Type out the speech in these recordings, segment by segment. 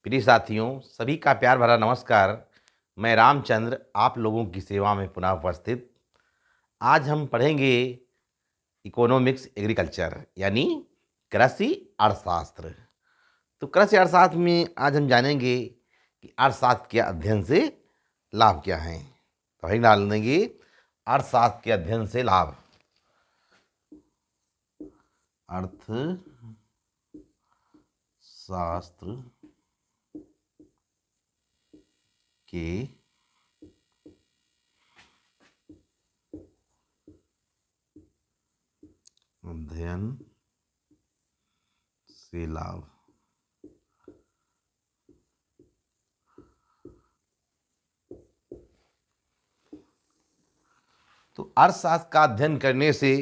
प्रिय साथियों, सभी का प्यार भरा नमस्कार। मैं रामचंद्र आप लोगों की सेवा में पुनः उपस्थित। आज हम पढ़ेंगे इकोनॉमिक्स एग्रीकल्चर यानी कृषि अर्थशास्त्र। तो कृषि अर्थशास्त्र में आज हम जानेंगे कि अर्थशास्त्र के अध्ययन से लाभ क्या हैं। तो वही डाल देंगे अर्थशास्त्र के अध्ययन से लाभ। अर्थशास्त्र के अध्ययन से लाभ। तो अर्थशास्त्र का अध्ययन करने से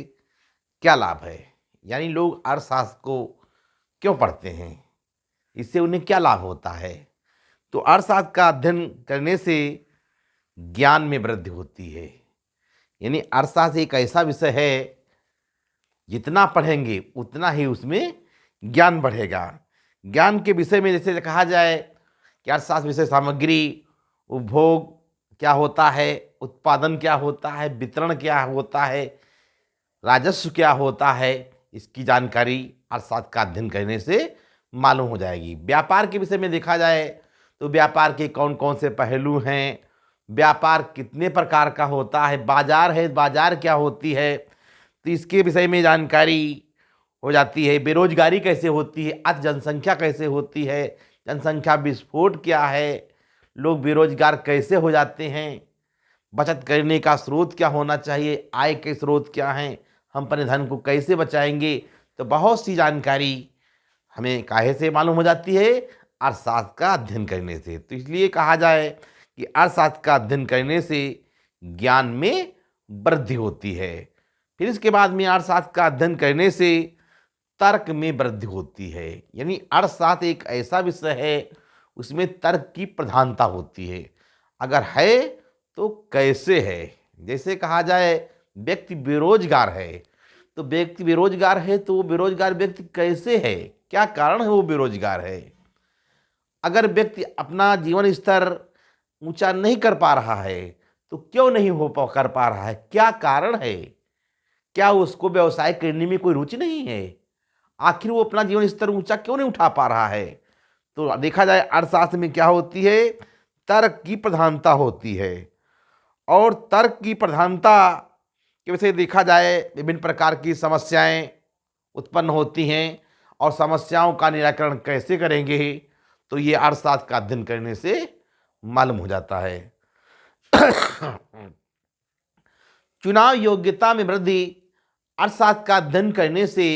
क्या लाभ है, यानी लोग अर्थशास्त्र को क्यों पढ़ते हैं, इससे उन्हें क्या लाभ होता है। तो अर्थशास्त्र का अध्ययन करने से ज्ञान में वृद्धि होती है। यानी अर्थशास्त्र एक ऐसा विषय है, जितना पढ़ेंगे उतना ही उसमें ज्ञान बढ़ेगा। ज्ञान के विषय में जैसे कहा जाए कि अर्थशास्त्र विषय सामग्री, उपभोग क्या होता है, उत्पादन क्या होता है, वितरण क्या होता है, राजस्व क्या होता है, इसकी जानकारी अर्थशास्त्र का अध्ययन करने से मालूम हो जाएगी। व्यापार के विषय में देखा जाए तो व्यापार के कौन कौन से पहलू हैं, व्यापार कितने प्रकार का होता है, बाजार है, बाजार क्या होती है, तो इसके विषय में जानकारी हो जाती है। बेरोजगारी कैसे होती है, अति जनसंख्या कैसे होती है, जनसंख्या विस्फोट क्या है, लोग बेरोजगार कैसे हो जाते हैं, बचत करने का स्रोत क्या होना चाहिए, आय के स्रोत क्या हैं, हम अपने धन को कैसे बचाएंगे। तो बहुत सी जानकारी हमें काहे से मालूम हो जाती है, अर्थशास्त्र का अध्ययन करने से। तो इसलिए कहा जाए कि अर्थशास्त्र का अध्ययन करने से ज्ञान में वृद्धि होती है। फिर इसके बाद में अर्थशास्त्र का अध्ययन करने से तर्क में वृद्धि होती है। यानी अर्थशास्त्र एक ऐसा विषय है, उसमें तर्क की प्रधानता होती है। अगर है तो कैसे है। जैसे कहा जाए व्यक्ति बेरोजगार है, तो व्यक्ति बेरोजगार है तो वो बेरोजगार व्यक्ति कैसे है, क्या कारण है वो बेरोजगार है। अगर व्यक्ति अपना जीवन स्तर ऊंचा नहीं कर पा रहा है तो क्यों नहीं कर पा रहा है, क्या कारण है, क्या उसको व्यवसाय करने में कोई रुचि नहीं है, आखिर वो अपना जीवन स्तर ऊंचा क्यों नहीं उठा पा रहा है। तो देखा जाए अर्थशास्त्र में क्या होती है, तर्क की प्रधानता होती है। और तर्क की प्रधानता के वजह से देखा जाए विभिन्न प्रकार की समस्याएं उत्पन्न होती हैं, और समस्याओं का निराकरण कैसे करेंगे, तो ये अर्थशास्त्र का अध्ययन करने से मालूम हो जाता है। चुनाव योग्यता में वृद्धि, अर्थशास्त्र का अध्ययन करने से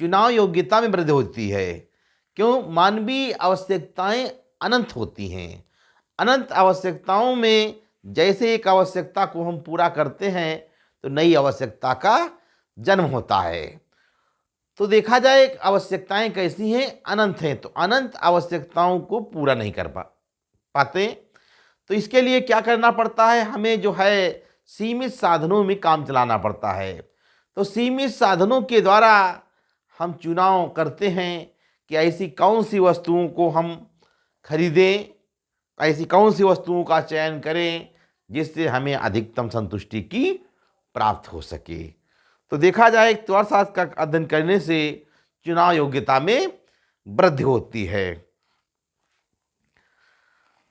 चुनाव योग्यता में वृद्धि होती है। क्यों, मानवीय आवश्यकताएं अनंत होती हैं। अनंत आवश्यकताओं में जैसे एक आवश्यकता को हम पूरा करते हैं तो नई आवश्यकता का जन्म होता है। तो देखा जाए आवश्यकताएं कैसी हैं, अनंत हैं, तो अनंत आवश्यकताओं को पूरा नहीं कर पाते। तो इसके लिए क्या करना पड़ता है, हमें जो है सीमित साधनों में काम चलाना पड़ता है। तो सीमित साधनों के द्वारा हम चुनाव करते हैं कि ऐसी कौन सी वस्तुओं को हम खरीदें, ऐसी कौन सी वस्तुओं का चयन करें जिससे हमें अधिकतम संतुष्टि की प्राप्त हो सके। तो देखा जाए तो अर्थशास्त्र का अध्ययन करने से चुनाव योग्यता में वृद्धि होती है।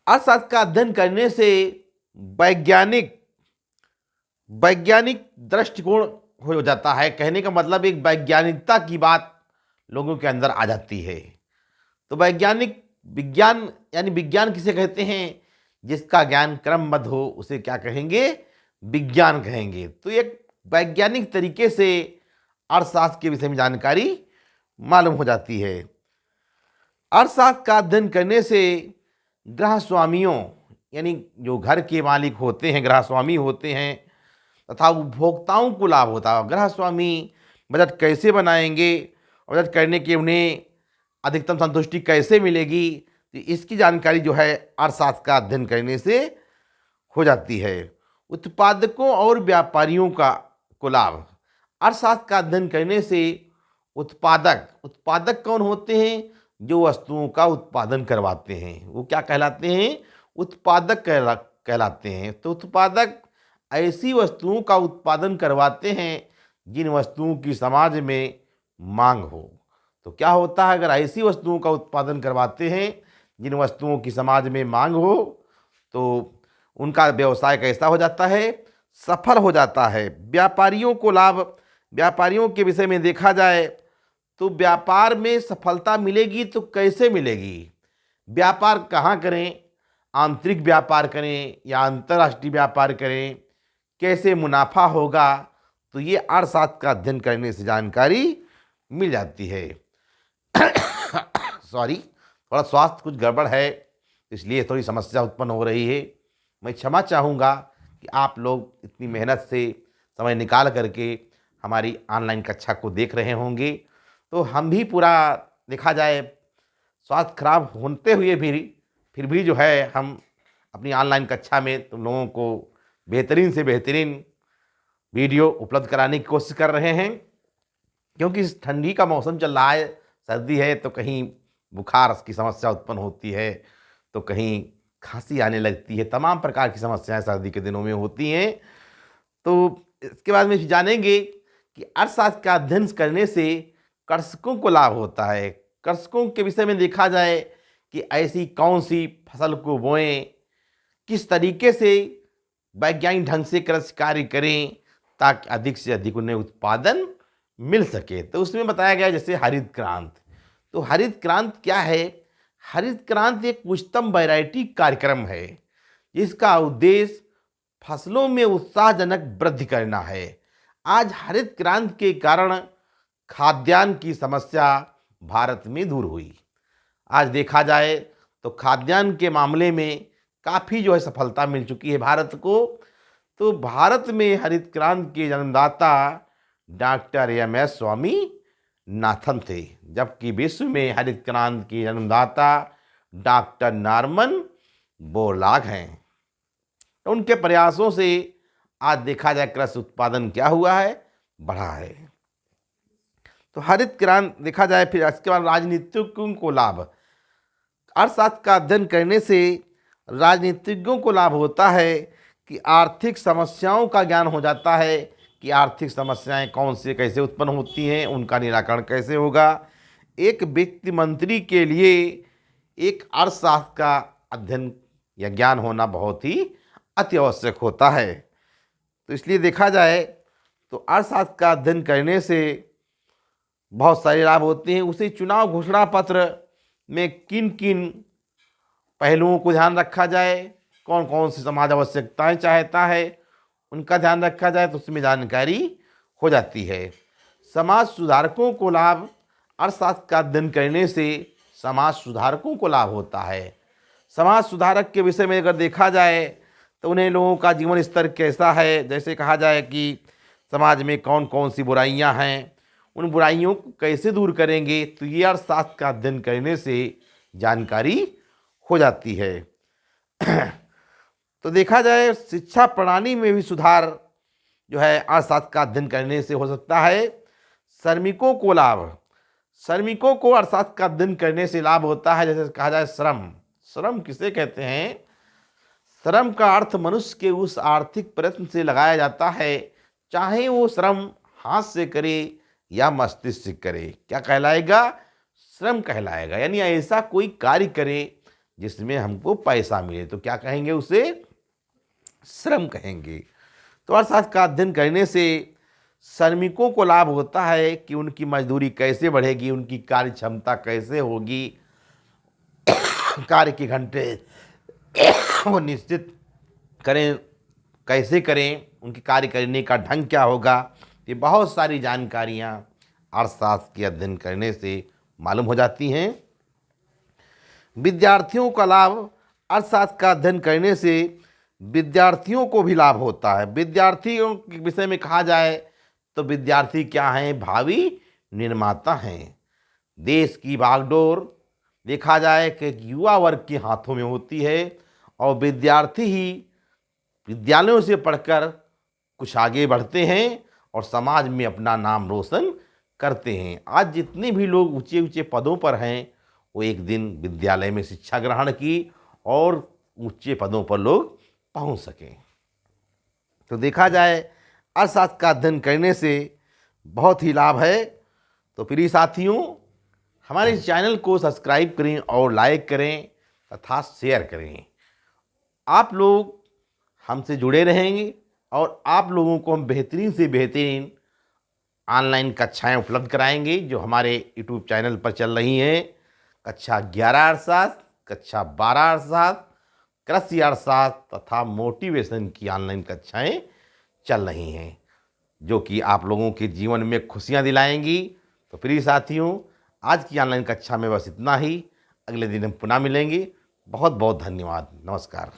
अर्थशास्त्र का अध्ययन करने से वैज्ञानिक वैज्ञानिक दृष्टिकोण हो जाता है। कहने का मतलब एक वैज्ञानिकता की बात लोगों के अंदर आ जाती है। तो वैज्ञानिक विज्ञान यानी विज्ञान किसे कहते हैं, जिसका ज्ञान क्रमबद्ध हो उसे क्या कहेंगे, विज्ञान कहेंगे। तो एक वैज्ञानिक तरीके से अर्थशास्त्र के विषय में जानकारी मालूम हो जाती है। अर्थशास्त्र का अध्ययन करने से गृह स्वामियों यानी जो घर के मालिक होते हैं, गृह स्वामी होते हैं, तथा उपभोक्ताओं को लाभ होता है। गृह स्वामी बजट कैसे बनाएंगे, बजट करने के उन्हें अधिकतम संतुष्टि कैसे मिलेगी, तो इसकी जानकारी जो है अर्थशास्त्र का अध्ययन करने से हो जाती है। उत्पादकों और व्यापारियों को लाभ, अर्थशास्त्र का अध्ययन करने से उत्पादक कौन होते हैं, जो वस्तुओं का उत्पादन करवाते हैं वो क्या कहलाते हैं? उत्पादक कहलाते हैं। तो उत्पादक ऐसी वस्तुओं का उत्पादन करवाते हैं जिन वस्तुओं की समाज में मांग हो। तो क्या होता है, अगर ऐसी वस्तुओं का उत्पादन करवाते हैं जिन वस्तुओं की समाज में मांग हो, तो उनका व्यवसाय कैसा हो जाता है? सफल हो जाता है। व्यापारियों को लाभ, व्यापारियों के विषय में देखा जाए तो व्यापार में सफलता मिलेगी तो कैसे मिलेगी? व्यापार कहाँ करें? आंतरिक व्यापार करें या अंतर्राष्ट्रीय व्यापार करें? कैसे मुनाफा होगा? तो ये अर्थशास्त्र का अध्ययन करने से जानकारी मिल जाती है। सॉरी, थोड़ा स्वास्थ्य कुछ गड़बड़ है, इसलिए थोड़ी समस्या उत्पन्न हो रही है। मैं क्षमा चाहूँगा कि आप लोग इतनी मेहनत से समय निकाल करके हमारी ऑनलाइन कक्षा को देख रहे होंगे। तो हम भी पूरा देखा जाए स्वास्थ्य खराब होते हुए भी फिर भी जो है हम अपनी ऑनलाइन कक्षा में तुम लोगों को बेहतरीन से बेहतरीन वीडियो उपलब्ध कराने की कोशिश कर रहे हैं। क्योंकि इस ठंडी का मौसम चल रहा है, सर्दी है तो कहीं बुखार की समस्या उत्पन्न होती है, तो कहीं खांसी आने लगती है, तमाम प्रकार की समस्याएं सर्दी के दिनों में होती हैं। तो इसके बाद में जानेंगे कि अर्थशास्त्र का अध्ययन करने से कृषकों को लाभ होता है। कृषकों के विषय में देखा जाए कि ऐसी कौन सी फसल को बोएं, किस तरीके से वैज्ञानिक ढंग से कृषि कार्य करें ताकि अधिक से अधिक उन्हें उत्पादन मिल सके। तो उसमें बताया गया जैसे हरित क्रांति। तो हरित क्रांति क्या है? हरित क्रांति एक उच्चतम वैरायटी कार्यक्रम है जिसका उद्देश्य फसलों में उत्साहजनक वृद्धि करना है। आज हरित क्रांति के कारण खाद्यान्न की समस्या भारत में दूर हुई। आज देखा जाए तो खाद्यान्न के मामले में काफ़ी जो है सफलता मिल चुकी है भारत को। तो भारत में हरित क्रांति के जन्मदाता डॉक्टर एम.एस. स्वामीनाथन थे, जबकि विश्व में हरित क्रांति के जन्मदाता डॉक्टर नॉर्मन बोरलॉग हैं। तो उनके प्रयासों से आज देखा जाए कृषि उत्पादन क्या हुआ है? बढ़ा है। तो हरित क्रांति देखा जाए, फिर इसके बाद राजनीतिज्ञों को लाभ। अर्थशास्त्र का अध्ययन करने से राजनीतिज्ञों को लाभ होता है कि आर्थिक समस्याओं का ज्ञान हो जाता है कि आर्थिक समस्याएं कौन से कैसे उत्पन्न होती हैं, उनका निराकरण कैसे होगा। एक वित्त मंत्री के लिए एक अर्थशास्त्र का अध्ययन या ज्ञान होना बहुत ही अति आवश्यक होता है। तो इसलिए देखा जाए तो अर्थशास्त्र का अध्ययन करने से बहुत सारे लाभ होते हैं। उसे चुनाव घोषणा पत्र में किन किन पहलुओं को ध्यान रखा जाए, कौन कौन सी समाज आवश्यकताएं चाहता है, उनका ध्यान रखा जाए तो उसमें जानकारी हो जाती है। समाज सुधारकों को लाभ। अर्थशास्त्र का अध्ययन करने से समाज सुधारकों को लाभ होता है। समाज सुधारक के विषय में अगर देखा जाए तो उन्हें लोगों का जीवन स्तर कैसा है, जैसे कहा जाए कि समाज में कौन कौन सी बुराइयां हैं, उन बुराइयों को कैसे दूर करेंगे, तो ये अर्थशास्त्र का अध्ययन करने से जानकारी हो जाती है। तो देखा जाए शिक्षा प्रणाली में भी सुधार जो है अर्थशास्त्र का अध्ययन करने से हो सकता है। श्रमिकों को लाभ। श्रमिकों को अर्थशास्त्र का अध्ययन करने से लाभ होता है। जैसे कहा जाए श्रम। श्रम किसे कहते हैं? श्रम का अर्थ मनुष्य के उस आर्थिक प्रयत्न से लगाया जाता है, चाहे वो श्रम हाथ से करे या मस्तिष्क से करे, क्या कहलाएगा? श्रम कहलाएगा। यानी ऐसा कोई कार्य करे जिसमें हमको पैसा मिले तो क्या कहेंगे? उसे श्रम कहेंगे। तो अर्थशास्त्र का अध्ययन करने से श्रमिकों को लाभ होता है कि उनकी मजदूरी कैसे बढ़ेगी, उनकी कार्य क्षमता कैसे होगी, कार्य के घंटे वो निश्चित करें, कैसे करें, उनकी कार्य करने का ढंग क्या होगा। ये बहुत सारी जानकारियाँ अर्थशास्त्र के अध्ययन करने से मालूम हो जाती हैं। विद्यार्थियों का लाभ। अर्थशास्त्र का अध्ययन करने से विद्यार्थियों को भी लाभ होता है। विद्यार्थियों के विषय में कहा जाए तो विद्यार्थी क्या हैं? भावी निर्माता हैं। देश की बागडोर देखा जाए कि युवा वर्ग के हाथों में होती है और विद्यार्थी ही विद्यालयों से पढ़कर कुछ आगे बढ़ते हैं और समाज में अपना नाम रोशन करते हैं। आज जितने भी लोग ऊंचे ऊंचे पदों पर हैं वो एक दिन विद्यालय में शिक्षा ग्रहण की और ऊंचे पदों पर लोग पहुंच सकें। तो देखा जाए अर्थशास्त्र का अध्ययन करने से बहुत ही लाभ है। तो प्रिय साथियों, हमारे इस चैनल को सब्सक्राइब करें और लाइक करें तथा शेयर करें। आप लोग हमसे जुड़े रहेंगे और आप लोगों को हम बेहतरीन से बेहतरीन ऑनलाइन कक्षाएं उपलब्ध कराएंगे जो हमारे यूट्यूब चैनल पर चल रही हैं। कक्षा 11 अर्थशास्त्र, कक्षा 12 अर्थशास्त्र, कृषि अर्थशास्त्र तथा मोटिवेशन की ऑनलाइन कक्षाएं चल रही हैं जो कि आप लोगों के जीवन में खुशियां दिलाएंगी। तो प्रिय साथियों, आज की ऑनलाइन कक्षा में बस इतना ही। अगले दिन हम पुनः मिलेंगे। बहुत बहुत धन्यवाद। नमस्कार।